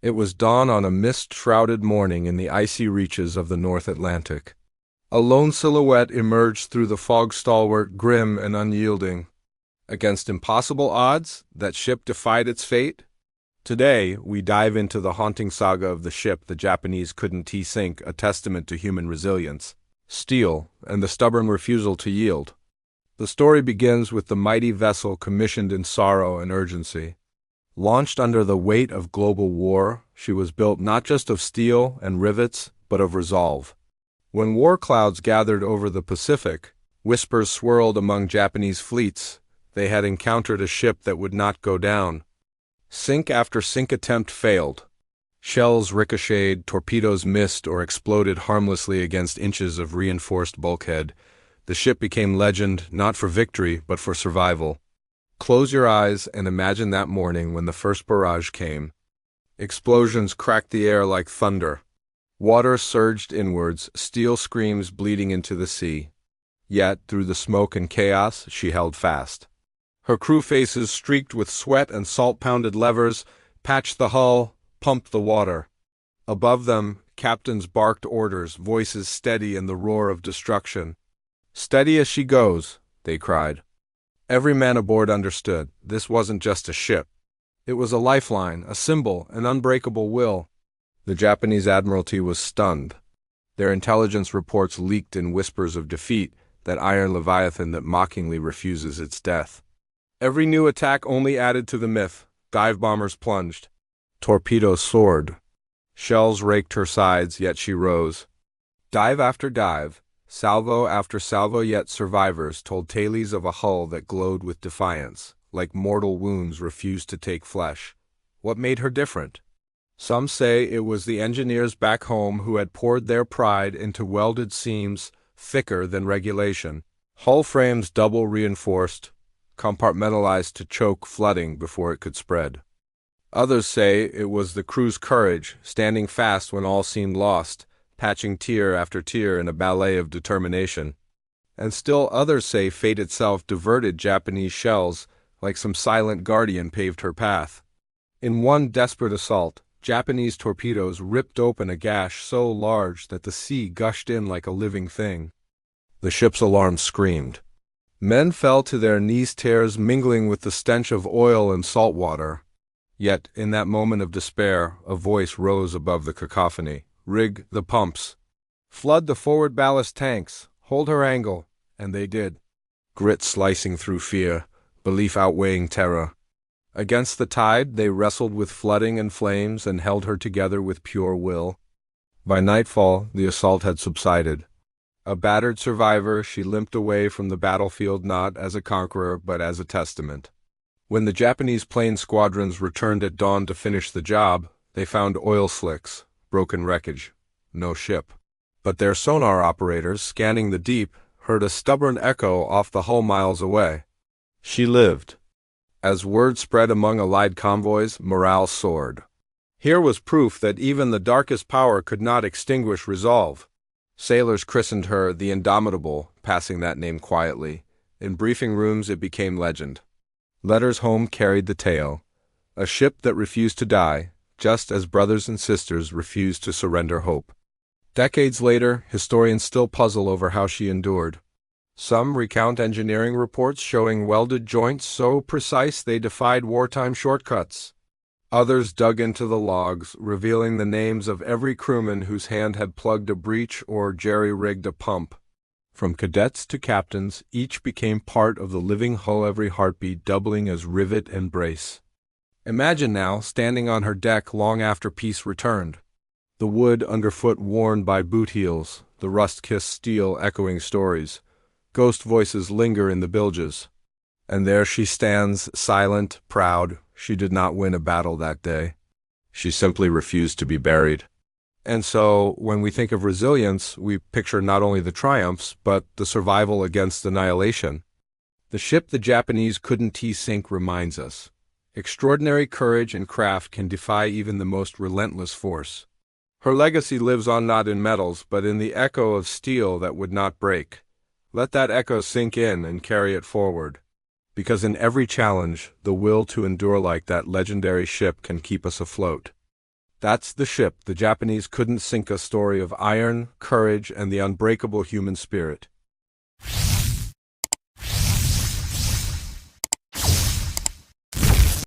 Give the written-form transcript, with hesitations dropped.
It was dawn on a mist-shrouded morning in the icy reaches of the North Atlantic. A lone silhouette emerged through the fog, stalwart, grim, and unyielding. Against impossible odds, that ship defied its fate? Today, we dive into the haunting saga of the ship the Japanese couldn't sink, a testament to human resilience, steel, and the stubborn refusal to yield. The story begins with the mighty vessel commissioned in sorrow and urgency. Launched under the weight of global war, she was built not just of steel and rivets, but of resolve. When war clouds gathered over the Pacific, whispers swirled among Japanese fleets. They had encountered a ship that would not go down. Sink after sink attempt failed. Shells ricocheted, torpedoes missed or exploded harmlessly against inches of reinforced bulkhead. The ship became legend, not for victory, but for survival. Close your eyes and imagine that morning when the first barrage came. Explosions cracked the air like thunder. Water surged inwards, steel screams bleeding into the sea. Yet, through the smoke and chaos, she held fast. Her crew faces streaked with sweat and salt-pounded levers, patched the hull, pumped the water. Above them, captains barked orders, voices steady in the roar of destruction. "Steady as she goes," they cried. Every man aboard understood this wasn't just a ship. It was a lifeline, a symbol, an unbreakable will. The Japanese Admiralty was stunned. Their intelligence reports leaked in whispers of defeat, that iron leviathan that mockingly refuses its death. Every new attack only added to the myth. Dive bombers plunged. Torpedoes soared. Shells raked her sides, yet she rose. Dive after dive, salvo after salvo, yet survivors told tales of a hull that glowed with defiance, like mortal wounds refused to take flesh. What made her different? Some say it was the engineers back home who had poured their pride into welded seams thicker than regulation, hull frames double reinforced, compartmentalized to choke flooding before it could spread. Others say it was the crew's courage, standing fast when all seemed lost, patching tier after tier in a ballet of determination. And still others say fate itself diverted Japanese shells, like some silent guardian paved her path. In one desperate assault, Japanese torpedoes ripped open a gash so large that the sea gushed in like a living thing. The ship's alarm screamed. Men fell to their knees, tears mingling with the stench of oil and salt water. Yet, in that moment of despair, a voice rose above the cacophony. "Rig the pumps. Flood the forward ballast tanks. Hold her angle." And they did. Grit slicing through fear, belief outweighing terror. Against the tide, they wrestled with flooding and flames and held her together with pure will. By nightfall, the assault had subsided. A battered survivor, she limped away from the battlefield not as a conqueror but as a testament. When the Japanese plane squadrons returned at dawn to finish the job, they found oil slicks, broken wreckage, no ship. But their sonar operators, scanning the deep, heard a stubborn echo off the hull miles away. She lived. As word spread among allied convoys, morale soared. Here was proof that even the darkest power could not extinguish resolve. Sailors christened her the Indomitable, passing that name quietly. In briefing rooms it became legend. Letters home carried the tale. A ship that refused to die, just as brothers and sisters refused to surrender hope. Decades later, historians still puzzle over how she endured. Some recount engineering reports showing welded joints so precise they defied wartime shortcuts. Others dug into the logs, revealing the names of every crewman whose hand had plugged a breech or jerry-rigged a pump. From cadets to captains, each became part of the living hull, every heartbeat doubling as rivet and brace. Imagine now, standing on her deck long after peace returned. The wood underfoot worn by boot heels, the rust-kissed steel echoing stories. Ghost voices linger in the bilges. And there she stands, silent, proud. She did not win a battle that day. She simply refused to be buried. And so, when we think of resilience, we picture not only the triumphs, but the survival against annihilation. The ship the Japanese couldn't sink reminds us. Extraordinary courage and craft can defy even the most relentless force. Her legacy lives on not in metals, but in the echo of steel that would not break. Let that echo sink in and carry it forward. Because in every challenge, the will to endure like that legendary ship can keep us afloat. That's the ship the Japanese couldn't sink, a story of iron, courage, and the unbreakable human spirit.